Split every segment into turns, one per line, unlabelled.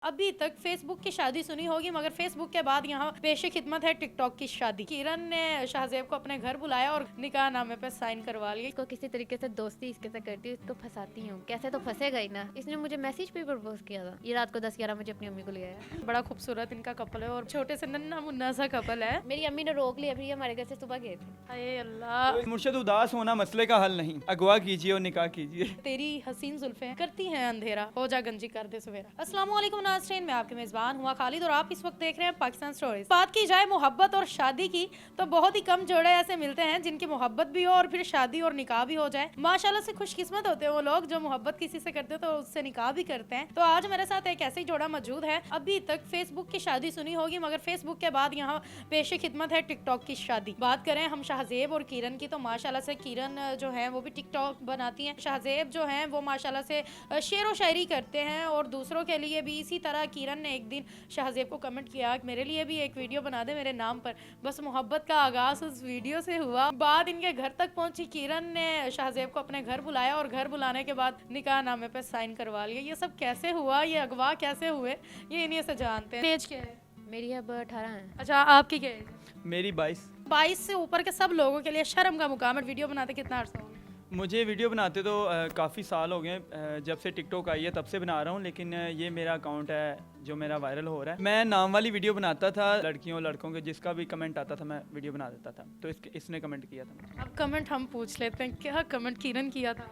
अभी तक फेसबुक की शादी सुनी होगी, मगर फेसबुक के बाद यहाँ पेशे खिदमत है टिकटॉक की शादी। किरण ने शाहजेब को अपने घर बुलाया और निकाह नामे पे साइन करवा लिया।
इसको किसी तरीके से दोस्ती इसके साथ करती हूँ, इसको फंसाती हूँ, कैसे तो फंसेगा ही ना। इसने मुझे मैसेज पे प्रपोज किया था। ये रात को 10-11 बजे अपनी अम्मी को ले आया।
बड़ा खूबसूरत इनका कपल है और छोटे से नन्ना मुन्ना सा कपल है।
मेरी अम्मी ने रोक लिया, अभी हमारे घर से सुबह गए थे।
हाय अल्लाह।
मुर्शद, उदास होना मसले का हल नहीं, अगवा कीजिए और निकाह कीजिए।
तेरी हसीन जुल्फे करती हैं अंधेरा, हो जा गंजी कर दे सवेरा। अस्सलाम वालेकुम नाज़रीन, मैं आपके मेजबान हुआ खालिद और आप इस वक्त देख रहे हैं पाकिस्तान स्टोरीज। बात की जाए मोहब्बत और शादी की तो बहुत ही कम जोड़े ऐसे मिलते हैं जिनकी मोहब्बत भी हो और फिर शादी और निकाह भी हो जाए। माशाल्लाह से खुशकिस्मत होते हैं वो लोग जो मोहब्बत किसी से करते हैं तो उससे निकाह भी करते हैं। तो आज मेरे साथ एक ऐसे ही जोड़ा मौजूद है। अभी तक फेसबुक की शादी सुनी होगी, मगर फेसबुक के बाद यहाँ पेशे खिदमत है टिकटॉक की शादी। बात करें हम शाहजेब और किरण की तो माशाल्लाह से किरण जो है वो भी टिकटॉक बनाती हैं। शाहजेब जो हैं वो माशाल्लाह से शेर व शायरी करते हैं और दूसरों के लिए भी इसी तरह किरण ने एक दिन शाहजेब को कमेंट किया मेरे लिए भी एक वीडियो बना दे मेरे नाम पर। बस मोहब्बत का आगाज उस वीडियो से हुआ। बाद इनके घर तक पहुंची किरण ने शाहजेब को अपने घर बुलाया और घर बुलाने के बाद निकाह नामे पे साइन करवा लिया। ये सब कैसे हुआ, ये अगवा कैसे हुए, ये इन्हीं से जानते हैं। एज क्या है?
मेरी अब 18 है।
अच्छा, आपकी क्या है?
मेरी
22 से ऊपर के सब लोगों के लिए शर्म का मुकाम है। वीडियो बनाते कितना अर्सा हो गया?
मुझे वीडियो बनाते तो काफ़ी साल हो गए, जब से टिकटॉक आई है तब से बना रहा हूँ। लेकिन ये मेरा अकाउंट है जो मेरा वायरल हो रहा है। मैं नाम वाली वीडियो बनाता था, लड़कियों लड़कों के जिसका भी कमेंट आता था मैं वीडियो बना देता था। तो इसने कमेंट किया था।
अब कमेंट हम पूछ लेते हैं, क्या कमेंट किरण किया था?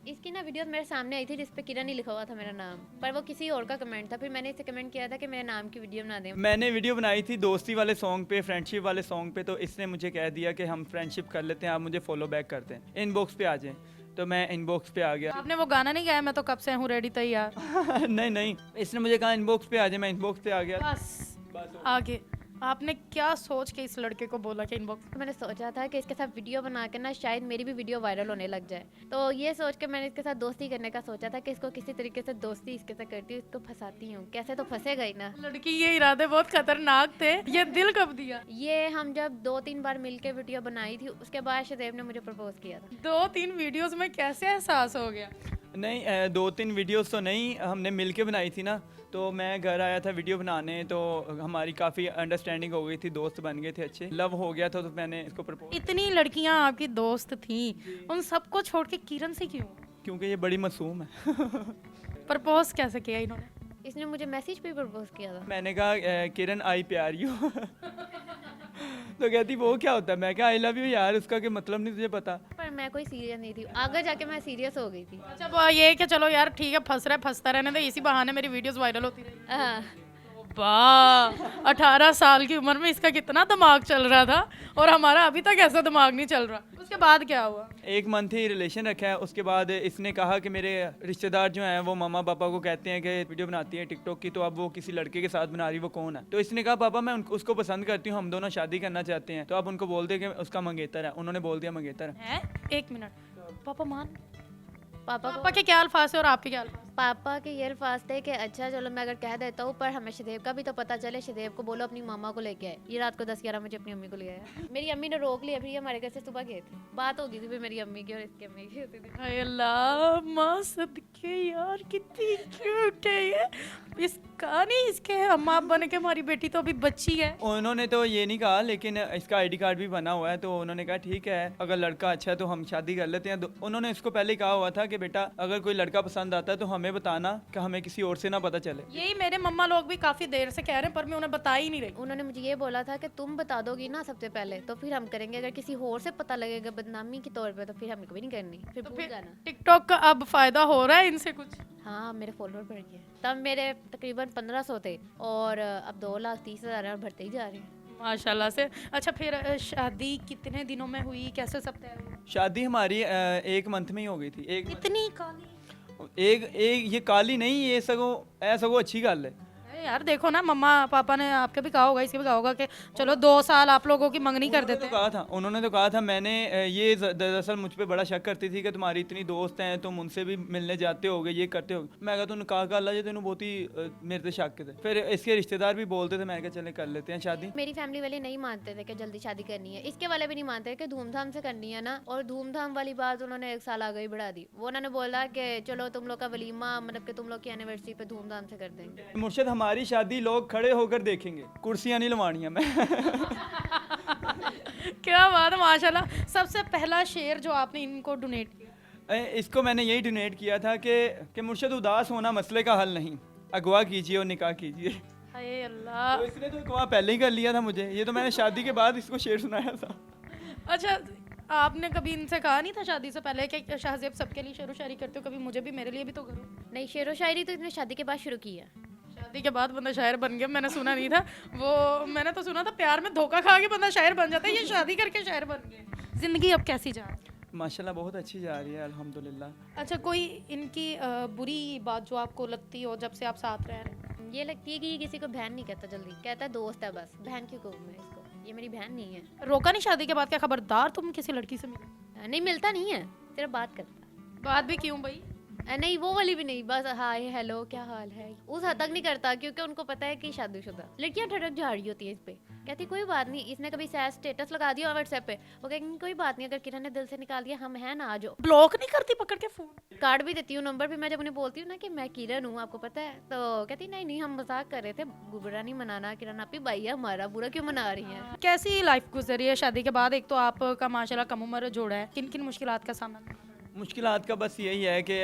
इसकी ना वीडियो मेरे सामने आई थी जिसपे किरण ही लिखा हुआ था मेरा नाम, पर वो किसी और का कमेंट था। फिर मैंने इसे कमेंट किया था कि मेरे नाम की वीडियो बना दें।
मैंने वीडियो बनाई थी दोस्ती वाले सॉन्ग पे, फ्रेंडशिप वाले सॉन्ग पे। तो इसने मुझे कह दिया कि हम फ्रेंडशिप कर लेते हैं, आप मुझे फॉलो बैक करते हैं, इनबॉक्स पे आ जाएं। तो मैं इनबॉक्स पे आ गया।
आपने वो गाना नहीं गाया मैं तो कब से हूँ रेडी तैयार?
नहीं, इसने मुझे कहा इनबॉक्स पे आ जाए, मैं इनबॉक्स पे आ गया।
बस आगे आपने क्या सोच के इस लड़के को बोला कि इनबॉक्स?
तो मैंने सोचा था कि इसके साथ वीडियो बना के ना शायद मेरी भी वीडियो वायरल होने लग जाए। तो ये सोच के मैंने इसके साथ दोस्ती करने का सोचा था कि इसको किसी तरीके से दोस्ती इसके साथ करती हूँ, इसको फंसाती हूँ, कैसे तो फंसेगा ही ना।
लड़की ये इरादे बहुत खतरनाक थे। ये दिल कब दिया?
ये हम जब 2-3 बार मिलके वीडियो बनाई थी, उसके बाद शाहजेब ने मुझे प्रपोज किया था।
2-3 वीडियोस में कैसे एहसास हो गया?
नहीं, 2-3 वीडियोस तो नहीं, हमने मिलके बनाई थी ना। तो मैं घर आया था वीडियो बनाने, तो हमारी काफ़ी अंडरस्टैंडिंग हो गई थी, दोस्त बन गए थे, अच्छे लव हो गया था। तो मैंने इसको प्रपोज।
इतनी लड़कियां आपकी दोस्त थी, उन सबको छोड़ के किरण से क्यों?
क्योंकि ये बड़ी मासूम है।
प्रपोज कैसे किया इन्होंने?
इसने मुझे मैसेज पे प्रपोज किया था।
मैंने कहा किरण आई प्यार यू। तो कहती वो क्या होता है? मैं क्या आई लव यू यार, उसका क्या मतलब नहीं तुझे पता?
पर मैं कोई सीरियस नहीं थी, आगे जाके मैं सीरियस हो गई थी।
अच्छा, वो ये कि चलो यार ठीक है, फंसता रहने दे, इसी बहाने मेरी वीडियोस वायरल होती रही।
हाँ।
वाह, 18 साल की उम्र में इसका कितना दिमाग चल रहा था और हमारा अभी तक ऐसा दिमाग नहीं चल रहा। उसके बाद क्या हुआ?
1 मंथ ही रिलेशन रखा है। उसके बाद इसने कहा कि मेरे रिश्तेदार जो हैं वो मामा पापा को कहते हैं कि वीडियो बनाती है टिकटॉक की, तो अब वो किसी लड़के के साथ बना रही, वो कौन है? तो इसने कहा पापा मैं उसको पसंद करती हूँ, हम दोनों शादी करना चाहते हैं। तो अब उनको बोल दे कि उसका मंगेतर है। उन्होंने बोल दिया मंगेतर है।
1 मिनट, पापा मान
पापा
के क्या अल्फाज है और आपके क्या अल्फाज?
पापा के ये अल्फाज थे कि अच्छा चलो मैं अगर कह देता हूँ, पर हमें शाहजेब का भी तो पता चले, शाहजेब को बोलो अपनी मामा को लेके आए। ये रात को 10-11 बजे अपनी अम्मी को ले आया। मेरी अम्मी ने रोक लिया, अभी हमारे घर से सुबह गए थे। बात हो गई थी फिर मेरी अम्मी की और इसकी अम्मी की होती थी।
हाय अल्लाह, माँ सदके यार कितनी क्यूट है ये। इसका नहीं, इसके अम्मा बन के हमारी बेटी तो अभी बच्ची है।
उन्होंने तो ये नहीं कहा, लेकिन इसका आईडी कार्ड भी बना हुआ है। तो उन्होंने कहा ठीक है, अगर लड़का अच्छा है तो हम शादी कर लेते हैं। उन्होंने इसको पहले ही कहा हुआ था कि बेटा अगर कोई लड़का पसंद आता है तो हमें बताना, कि हमें किसी और से ना पता चले।
यही मेरे मम्मा लोग भी काफी देर से कह रहे हैं, पर मैं उन्हें बता ही नहीं रही।
उन्होंने मुझे ये बोला था कि तुम बता दोगी ना सबसे पहले तो फिर हम करेंगे, अगर किसी और से पता लगेगा बदनामी के तौर पे तो फिर हमें कभी नहीं करनी, फिर
तो
भूल
फिर
जाना।
टिकटॉक का अब फायदा हो रहा है इनसे कुछ?
हाँ, मेरे फॉलोअर बढ़ गए। तब मेरे तकरीबन 1500 थे और अब 2,30,000 और बढ़ते ही जा रहे हैं
माशाल्लाह से। अच्छा, फिर शादी कितने दिनों में हुई, कैसे सब तय हुआ?
शादी हमारी 1 मंथ में ही हो गई थी।
इतनी काली?
एक ये काली नहीं, ये सगो अच्छी गल है।
यार देखो ना, मम्मा पापा ने आपके भी कहा होगा, इसके भी कहा होगा कि चलो 2 साल आप लोगों की मंगनी कर देते हैं।
कहा था, उन्होंने तो कहा था। मैंने ये दरअसल मुझ पे बड़ा शक करती थी कि तुम्हारी इतनी दोस्त हैं, तुम उनसे भी मिलने जाते होगे, ये करते होगे। मैं कहा तूने कहा अल्लाह जी तेन बहुत ही मेरे से शक थे। फिर इसके रिश्तेदार भी बोलते थे, मैं कहा चले कर लेते हैं शादी।
मेरी फैमिली वाले नहीं मानते थे कि जल्दी शादी करनी है, इसके वाले भी नहीं मानते कि धूमधाम से करनी है ना। और धूमधाम वाली बात उन्होंने 1 साल आगे ही बढ़ा दी। वो उन्होंने बोला कि चलो तुम लोग का वलीमा, मतलब कि तुम लोग की एनिवर्सरी पे धूमधाम से कर देंगे।
मुर्शद हमारी शादी लोग खड़े होकर देखेंगे, कुर्सियाँ नहीं लवानी है मैं।
क्या बात है, माशाल्लाह। सबसे पहला शेर जो आपने इनको डोनेट किया?
इसको मैंने यही डोनेट किया था कि मुर्शद उदास होना मसले का हल नहीं, अगवा कीजिए और निकाह कीजिए।
हाय अल्लाह।
तो इसने तो अगवा पहले ही कर लिया था मुझे, ये तो मैंने शादी के बाद इसको शेर सुनाया था।
अच्छा, आपने कभी इनसे कहा नहीं था शादी से पहले कि शाहजेब सबके लिए शेरो शायरी करते हो, कभी मुझे भी, मेरे लिए भी तो करो?
नहीं, शेरो शायरी तो इसने शादी के बाद शुरू की है।
शादी के बाद बंदा शायर बन गया? मैंने सुना नहीं था वो। मैंने तो सुना था प्यार में धोखा खा के बंदा शायर बन जाता है, ये शादी करके शायर बन गए। जिंदगी अब कैसी जा रही है?
माशाल्लाह बहुत अच्छी जा रही है अल्हम्दुलिल्लाह।
अच्छा, कोई इनकी बुरी बात जो आपको लगती हो जब से आप साथ रह रहे हैं?
ये लगती है कि ये किसी को बहन नहीं कहता जल्दी, कहता है दोस्त है बस। बहन क्यों कहूँ मैं इसको, ये मेरी बहन नहीं है।
रोका नहीं शादी के बाद? क्या खबरदार तुम किसी लड़की से मिले?
नहीं, मिलता नहीं है, सिर्फ बात करता।
बात भी क्यों भाई?
नहीं, वो वाली भी नहीं, बस हाय हेलो क्या हाल है, उस हद तक नहीं करता। क्योंकि उनको पता है कि शादीशुदा लड़कियां ठड़क जा रही होती है इस पे, कहती कोई बात नहीं, इसने कभी सैड स्टेटस लगा दिया व्हाट्सएप पे, वो कहेंगे कोई बात नहीं, अगर किरण ने दिल से निकाल दिया हम हैं ना, आ जाओ।
ब्लॉक नहीं करती पकड़ के फोन?
कार्ड भी देती हूँ, नंबर भी। मैं जब उन्हें बोलती हूँ ना कि मैं किरण हूँ, आपको पता है, तो कहती नहीं नहीं हम मजाक कर रहे थे, बुरा नहीं मनाना, किरण आपकी भाई है हमारा, बुरा क्यों मना रही है।
कैसी लाइफ गुजरी है शादी के बाद? एक तो आपका माशाल्लाह कम उम्र जोड़ा है, किन किन मुश्किलात का सामना?
मुश्किलात का बस यही है कि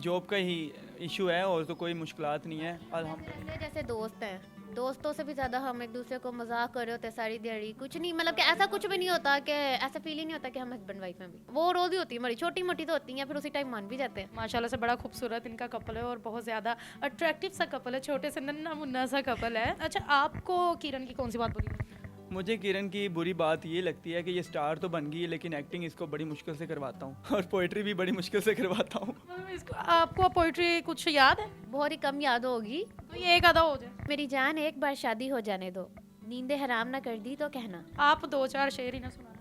जॉब का ही इशू है, और तो कोई मुश्किलात नहीं है अल्हम्दुलिल्लाह।
रहते जैसे दोस्त हैं, दोस्तों से भी ज़्यादा हम एक दूसरे को मजाक कर रहे होते हैं सारी दिहाड़ी। कुछ नहीं, मतलब कि ऐसा कुछ भी नहीं होता, कि ऐसा फील ही नहीं होता कि हम हस्बैंड वाइफ हैं। भी वो रोज़ ही होती है हमारी, छोटी मोटी तो होती हैं, फिर उसी टाइम मान भी जाते हैं।
माशाल्लाह से बड़ा खूबसूरत इनका कपल है और बहुत ज़्यादा अट्रैक्टिव सा कपल है, छोटे से नन्ना मुन्ना सा कपल है। अच्छा, आपको किरण की कौन सी बात बुरी लगती है?
मुझे किरण की बुरी बात ये लगती है कि ये स्टार तो बन गई है, लेकिन एक्टिंग इसको बड़ी मुश्किल से करवाता हूँ और पोइट्री भी बड़ी मुश्किल से करवाता हूँ।
इसको आपको पोइट्री कुछ याद है?
बहुत ही कम याद होगी।
कोई एक आधा हो जाए।
मेरी जान एक बार शादी हो जाने दो, नींदें हराम ना कर दी तो कहना।
आप 2-4 शेर ही ना सुना।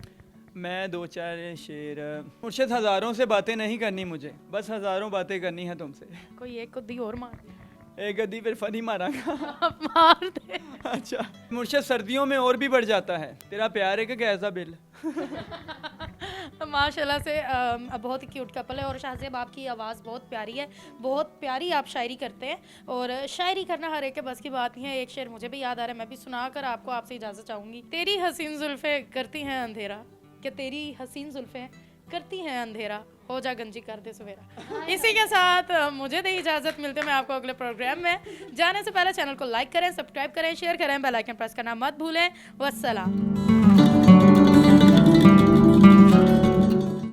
मैं 2-4 शेर। मुर्शिद हज़ारों से बातें नहीं करनी मुझे, बस हज़ारों बातें करनी है तुमसे।
कोई एक को दी और मार।
एक गद्दी फिर फनी मारांगा।
आप मार दे।
अच्छा, मुर्शिद सर्दियों में और भी बढ़ जाता है, तेरा प्यार है कि कैसा बिल।
माशाल्लाह से बहुत ही क्यूट कपल है। और शाहजेब आपकी आवाज़ बहुत प्यारी है, बहुत प्यारी आप शायरी करते हैं, और शायरी करना हर एक के बस की बात नहीं है। एक शेर मुझे भी याद आ रहा है, मैं भी सुना कर आपको आपसे इजाज़त चाहूँगी। तेरी हसीन जुल्फ़ें करती हैं अंधेरा, कि तेरी हसीन जुल्फ़ें करती हैं अंधेरा, हो जा गंजी कर दे सवेरा। इसी के साथ मुझे दे इजाज़त, मिलते हैं मैं आपको अगले प्रोग्राम में। जाने से पहले चैनल को लाइक करें, सब्सक्राइब करें, शेयर करें, बेल आइकन प्रेस करना मत भूलें। वस्सलाम।